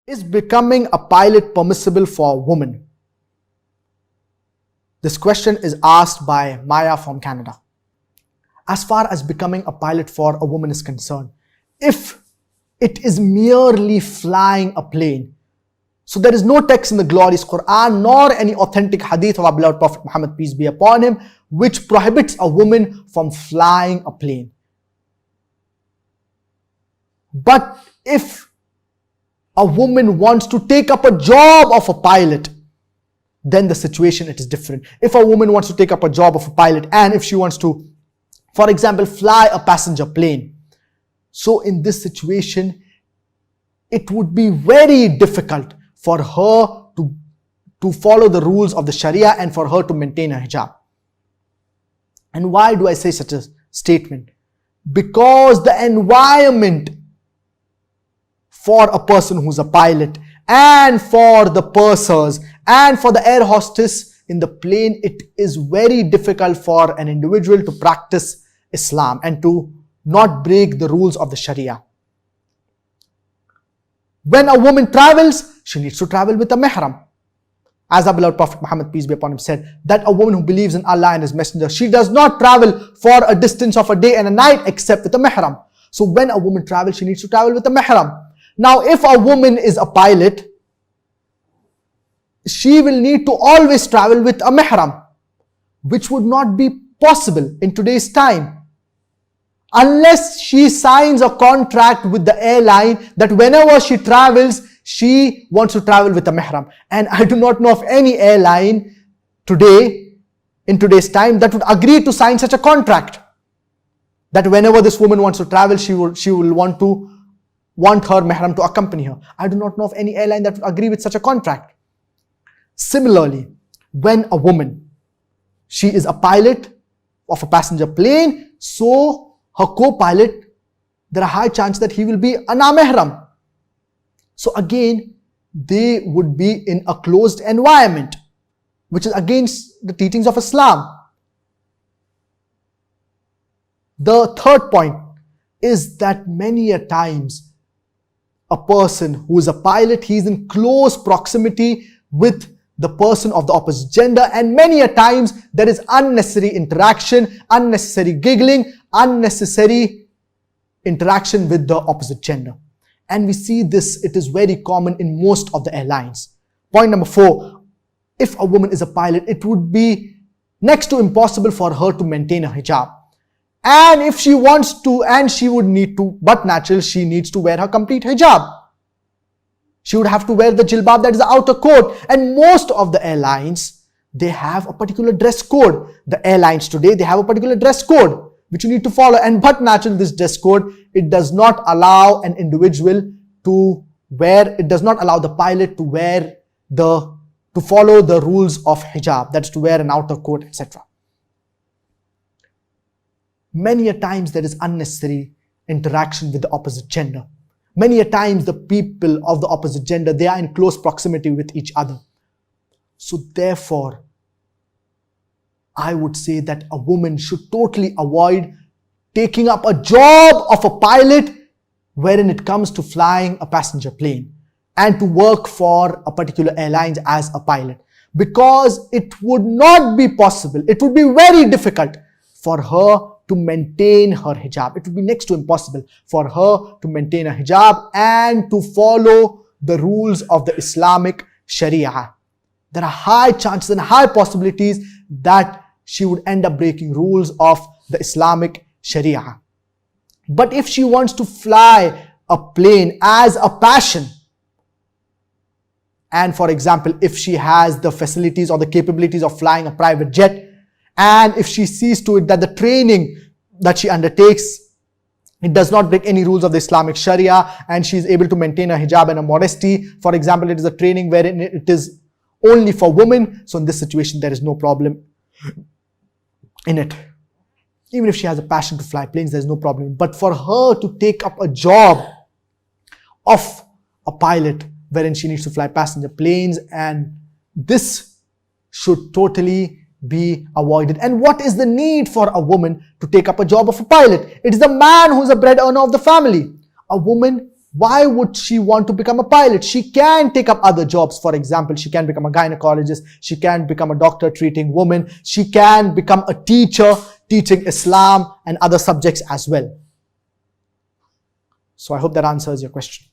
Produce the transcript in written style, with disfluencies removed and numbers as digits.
Is becoming a pilot permissible for a woman? This question is asked by Maya from Canada. As far as becoming a pilot for a woman is concerned, if it is merely flying a plane, so there is no text in the glorious Quran nor any authentic hadith of our beloved Prophet Muhammad, peace be upon him, which prohibits a woman from flying a plane. But if a woman wants to take up a job of a pilot, then the situation it is different. If a woman wants to take up a job of a pilot, and if she wants to, for example, fly a passenger plane, so in this situation, it would be very difficult for her to follow the rules of the Sharia and for her to maintain her hijab. And why do I say such a statement? Because the environment for a person who's a pilot and for the pursers and for the air hostess in the plane, it is very difficult for an individual to practice Islam and to not break the rules of the Sharia. When a woman travels, she needs to travel with a mahram. As our beloved Prophet Muhammad, peace be upon him, said that a woman who believes in Allah and His Messenger, she does not travel for a distance of a day and a night except with a mahram. So when a woman travels, she needs to travel with a mahram. Now, if a woman is a pilot, she will need to always travel with a mahram, which would not be possible in today's time, unless she signs a contract with the airline that whenever she travels, she wants to travel with a mahram. And I do not know of any airline today, in today's time, that would agree to sign such a contract, that whenever this woman wants to travel, she will want her mahram to accompany her. I do not know of any airline that would agree with such a contract. Similarly, when a woman, she is a pilot of a passenger plane, so her co-pilot, there are high chances that he will be a na-mahram. So again, they would be in a closed environment, which is against the teachings of Islam. The third point is that many a times, a person who is a pilot, he is in close proximity with the person of the opposite gender, and many a times there is unnecessary interaction, unnecessary giggling, unnecessary interaction with the opposite gender. And we see this, it is very common in most of the airlines. Point number 4, if a woman is a pilot, it would be next to impossible for her to maintain a hijab. And if she wants to, and she would need to, but naturally she needs to wear her complete hijab. She would have to wear the jilbab, that is the outer coat. And most of the airlines, they have a particular dress code. The airlines today, they have a particular dress code which you need to follow. And but naturally this dress code, it does not allow an individual to wear, it does not allow the pilot to wear to follow the rules of hijab, that is to wear an outer coat, etc. Many a times there is unnecessary interaction with the opposite gender. Many a times the people of the opposite gender, they are in close proximity with each other. So therefore, I would say that a woman should totally avoid taking up a job of a pilot wherein it comes to flying a passenger plane and to work for a particular airline as a pilot, because it would not be possible, it would be very difficult for her to maintain her hijab. It would be next to impossible for her to maintain a hijab and to follow the rules of the Islamic Sharia. There are high chances and high possibilities that she would end up breaking rules of the Islamic Sharia. But if she wants to fly a plane as a passion, and for example, if she has the facilities or the capabilities of flying a private jet, and if she sees to it that the training that she undertakes, it does not break any rules of the Islamic Sharia, and she is able to maintain a hijab and a modesty. For example, it is a training wherein it is only for women. So in this situation, there is no problem in it. Even if she has a passion to fly planes, there is no problem. But for her to take up a job of a pilot wherein she needs to fly passenger planes, and this should totally be avoided. And what is the need for a woman to take up a job of a pilot? It is the man who is a bread earner of the family. A woman Why would she want to become a pilot? She can take up other jobs. For example, she can become a gynecologist. She can become a doctor treating women. She can become a teacher teaching Islam and other subjects as well. So I hope that answers your question.